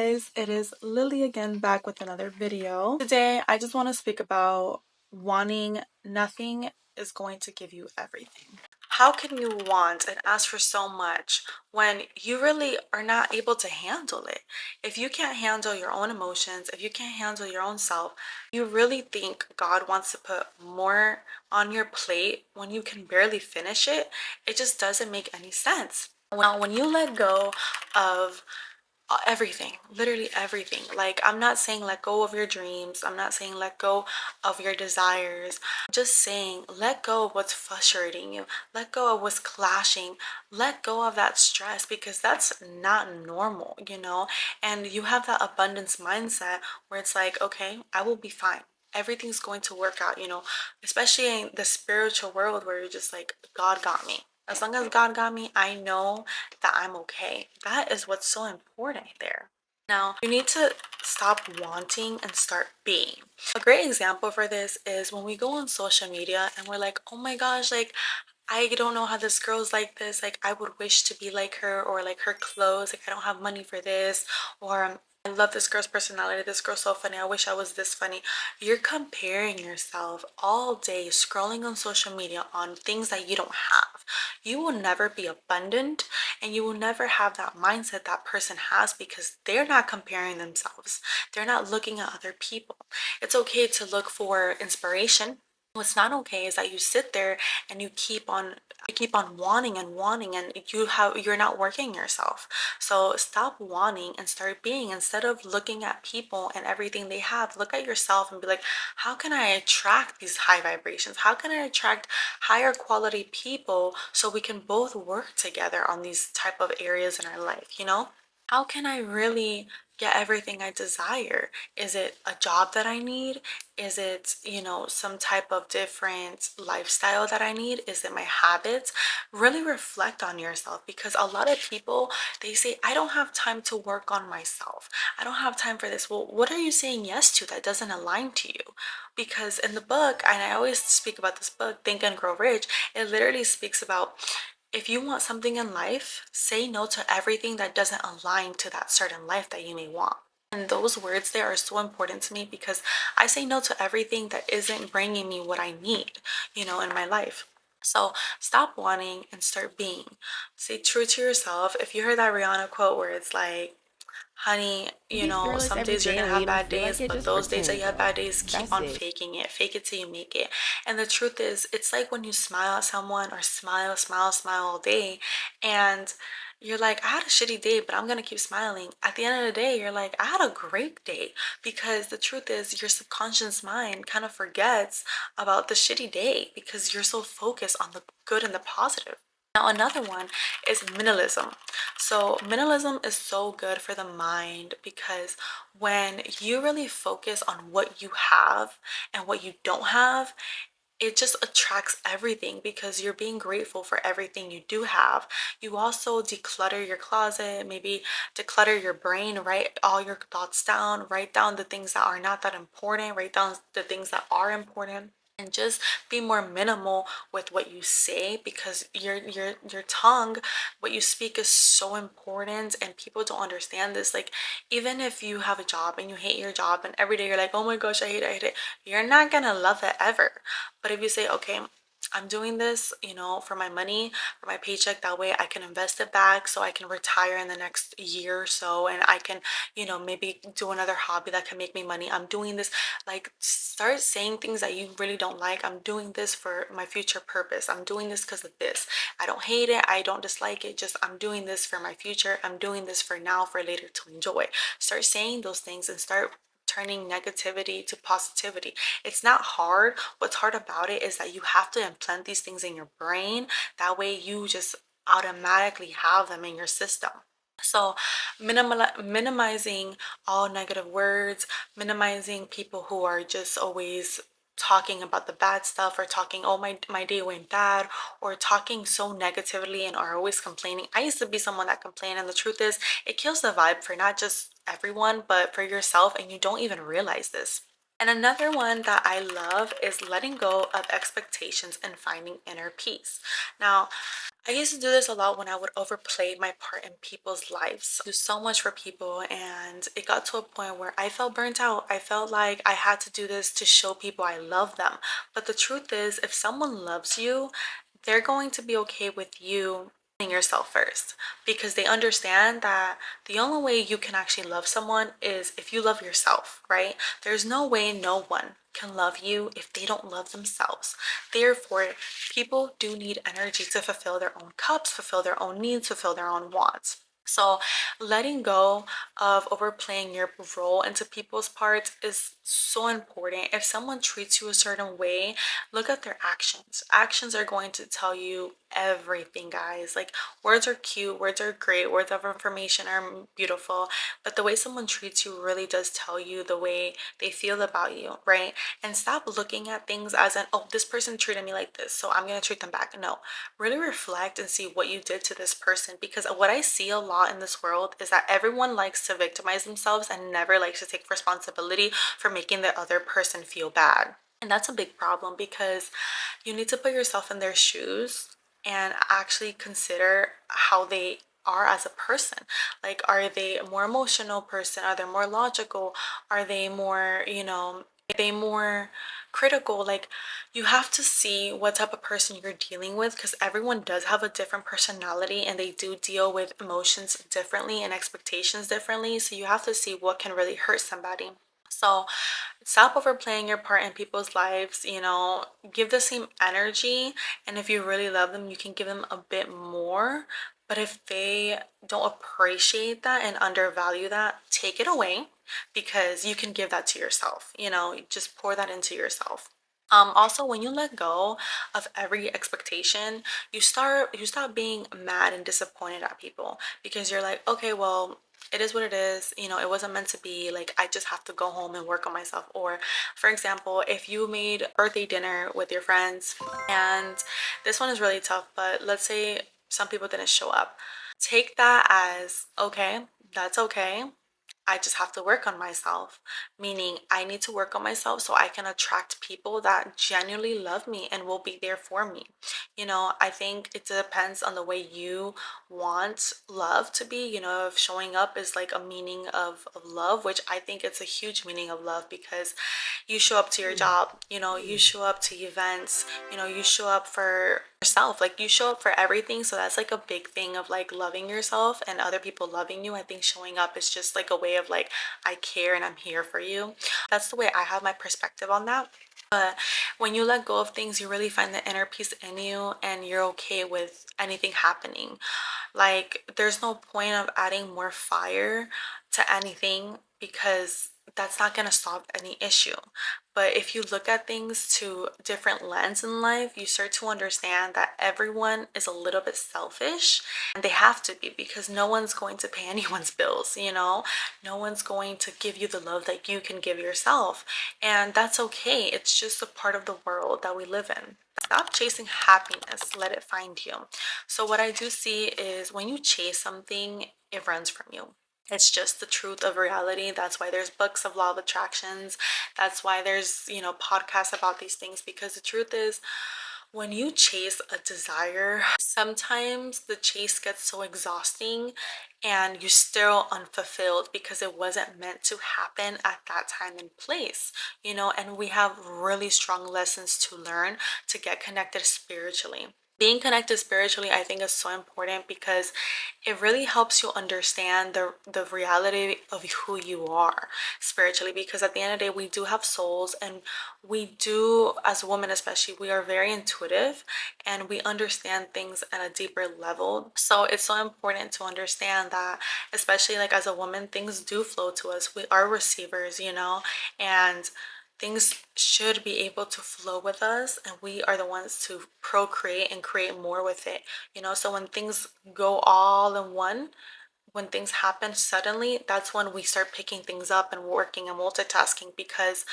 guys, it is Lily again, back with another video. Today I just want to speak about wanting nothing is going to give you everything. How can you want and ask for so much when you really are not able to handle it? If you can't handle your own emotions, if you can't handle your own self, you really think God wants to put more on your plate when you can barely finish it? It just doesn't make any sense. Now, when you let go of everything, literally everything, like, I'm not saying let go of your dreams, I'm not saying let go of your desires, I'm just saying let go of what's frustrating you, let go of what's clashing, let go of that stress, because that's not normal, and you have that abundance mindset where it's like, okay, I will be fine, everything's going to work out, especially in the spiritual world where you're just like, God got me. As long as God got me, I know that I'm okay. That is what's so important there. Now, you need to stop wanting and start being. A great example for this is when we go on social media and we're like, oh my gosh, like, I don't know how this girl's like this. Like, I would wish to be like her, or like her clothes. Like, I don't have money for this. Or I love this girl's personality. This girl's so funny. I wish I was this funny. You're comparing yourself all day, scrolling on social media on things that you don't have. You will never be abundant, and you will never have that mindset that person has, because they're not comparing themselves. They're not looking at other people. It's okay to look for inspiration. What's not okay is that you sit there and you keep on wanting and wanting, and you're not working yourself. So stop wanting and start being. Instead of looking at people and everything they have, look at yourself and be like, how can I attract these high vibrations? How can I attract higher quality people so we can both work together on these type of areas in our life, How can I really get everything I desire? Is it a job that I need? Is it, some type of different lifestyle that I need? Is it my habits? Really reflect on yourself, because a lot of people, they say, I don't have time to work on myself. I don't have time for this. Well, what are you saying yes to that doesn't align to you? Because in the book, and I always speak about this book, Think and Grow Rich, it literally speaks about, if you want something in life, say no to everything that doesn't align to that certain life that you may want. And those words there are so important to me, because I say no to everything that isn't bringing me what I need, in my life. So stop wanting and start being. Stay true to yourself. If you heard that Rihanna quote where it's like, honey, Be fearless some every days you're day gonna and you have don't bad feel like days, it, but just those days that pretend, you have girl. bad days, keep That's on it. faking it. Fake it till you make it. And the truth is, it's like when you smile at someone, or smile, smile, smile all day, and you're like, I had a shitty day, but I'm gonna keep smiling. At the end of the day, you're like, I had a great day. Because the truth is, your subconscious mind kind of forgets about the shitty day, because you're so focused on the good and the positive. Now, another one is minimalism. So minimalism is so good for the mind, because when you really focus on what you have and what you don't have, it just attracts everything, because you're being grateful for everything you do have. You also declutter your closet, maybe declutter your brain, write all your thoughts down, write down the things that are not that important, write down the things that are important, and just be more minimal with what you say, because your tongue, what you speak, is so important, and people don't understand this. Like, even if you have a job and you hate your job, and every day you're like, oh my gosh, I hate it, you're not gonna love it ever. But if you say, okay, I'm doing this, for my money, for my paycheck, that way I can invest it back so I can retire in the next year or so, and I can, maybe do another hobby that can make me money. I'm doing this. Like, start saying things that you really don't like. I'm doing this for my future purpose. I'm doing this because of this. I don't hate it. I don't dislike it. Just, I'm doing this for my future. I'm doing this for now, for later to enjoy. Start saying those things and start turning negativity to positivity. It's not hard. What's hard about it is that you have to implant these things in your brain. That way you just automatically have them in your system. So minimizing all negative words, minimizing people who are just always talking about the bad stuff, or talking, oh, my day went bad, or talking so negatively and are always complaining. I used to be someone that complained, and the truth is, it kills the vibe for not just everyone, but for yourself, and you don't even realize this. And another one that I love is letting go of expectations and finding inner peace. Now, I used to do this a lot when I would overplay my part in people's lives. Do so much for people, and it got to a point where I felt burnt out. I felt like I had to do this to show people I love them. But the truth is, if someone loves you, they're going to be okay with you putting yourself first, because they understand that the only way you can actually love someone is if you love yourself, right? There's no way no one can love you if they don't love themselves. Therefore, people do need energy to fulfill their own cups, fulfill their own needs, fulfill their own wants. So letting go of overplaying your role into people's parts is so important. If someone treats you a certain way, look at their actions. Actions are going to tell you everything, guys. Like, words are cute, words are great, words of information are beautiful, but the way someone treats you really does tell you the way they feel about you, right? And stop looking at things as an, oh, this person treated me like this, so I'm going to treat them back. No, really reflect and see what you did to this person, because what I see a lot in this world is that everyone likes to victimize themselves and never likes to take responsibility for making the other person feel bad. And that's a big problem, because you need to put yourself in their shoes and actually consider how they are as a person. Like, are they a more emotional person? Are they more logical? Are they more, are they more critical? Like, you have to see what type of person you're dealing with, because everyone does have a different personality and they do deal with emotions differently and expectations differently. So you have to see what can really hurt somebody. So stop overplaying your part in people's lives, give the same energy. And if you really love them, you can give them a bit more. But if they don't appreciate that and undervalue that, take it away, because you can give that to yourself. Just pour that into yourself. Also, when you let go of every expectation, you stop being mad and disappointed at people, because you're like, okay, well, it is what it is. It wasn't meant to be. Like, I just have to go home and work on myself. Or, for example, if you made birthday dinner with your friends, and this one is really tough, but let's say some people didn't show up, take that as, okay, that's okay. I just have to work on myself, meaning I need to work on myself so I can attract people that genuinely love me and will be there for me. I think it depends on the way you want love to be. If showing up is like a meaning of love, which I think it's a huge meaning of love, because you show up to your job, you show up to events, you show up for yourself, like you show up for everything. So that's like a big thing of like loving yourself and other people loving you. I think showing up is just like a way of like, I care and I'm here for you. That's the way I have my perspective on that. But when you let go of things, you really find the inner peace in you and you're okay with anything happening. Like, there's no point of adding more fire to anything, because that's not going to solve any issue. But if you look at things to different lens in life, you start to understand that everyone is a little bit selfish, and they have to be, because no one's going to pay anyone's bills, no one's going to give you the love that you can give yourself. And that's okay. It's just a part of the world that we live in. Stop chasing happiness, let it find you. So what I do see is, when you chase something, it runs from you. It's just the truth of reality. That's why there's books of law of attractions. That's why there's, podcasts about these things, because the truth is, when you chase a desire, sometimes the chase gets so exhausting and you're still unfulfilled, because it wasn't meant to happen at that time and place, and we have really strong lessons to learn to get connected spiritually. Being connected spiritually, I think, is so important, because it really helps you understand the reality of who you are spiritually. Because at the end of the day, we do have souls, and we do, as women especially, we are very intuitive and we understand things at a deeper level. So it's so important to understand that, especially like as a woman, things do flow to us. We are receivers, and things should be able to flow with us, and we are the ones to procreate and create more with it. So when things go all in one, when things happen suddenly, that's when we start picking things up and working and multitasking, because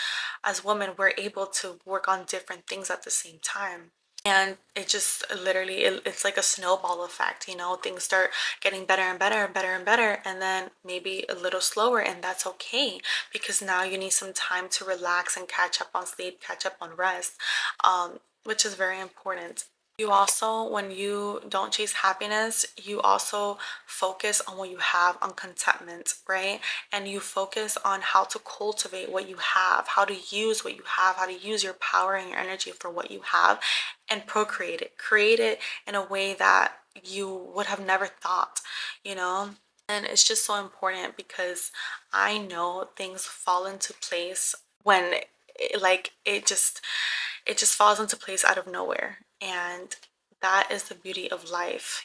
as women, we're able to work on different things at the same time. And it just literally, it's like a snowball effect. Things start getting better and better and better and better, and then maybe a little slower, and that's okay, because now you need some time to relax and catch up on sleep, catch up on rest, which is very important. You also, when you don't chase happiness, you also focus on what you have, on contentment, right? And you focus on how to cultivate what you have, how to use what you have, how to use your power and your energy for what you have, and procreate it. Create it in a way that you would have never thought, you know? And it's just so important because I know things fall into place when it just falls into place out of nowhere. And that is the beauty of life.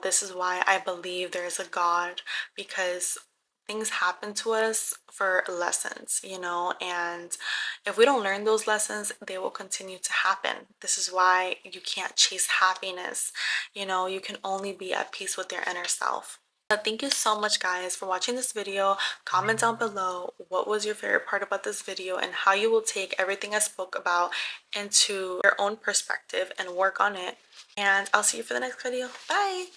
This is why I believe there is a God, because things happen to us for lessons, and if we don't learn those lessons, they will continue to happen. This is why you can't chase happiness. You can only be at peace with your inner self. But thank you so much, guys, for watching this video. Comment down below what was your favorite part about this video and how you will take everything I spoke about into your own perspective and work on it. And I'll see you for the next video. Bye!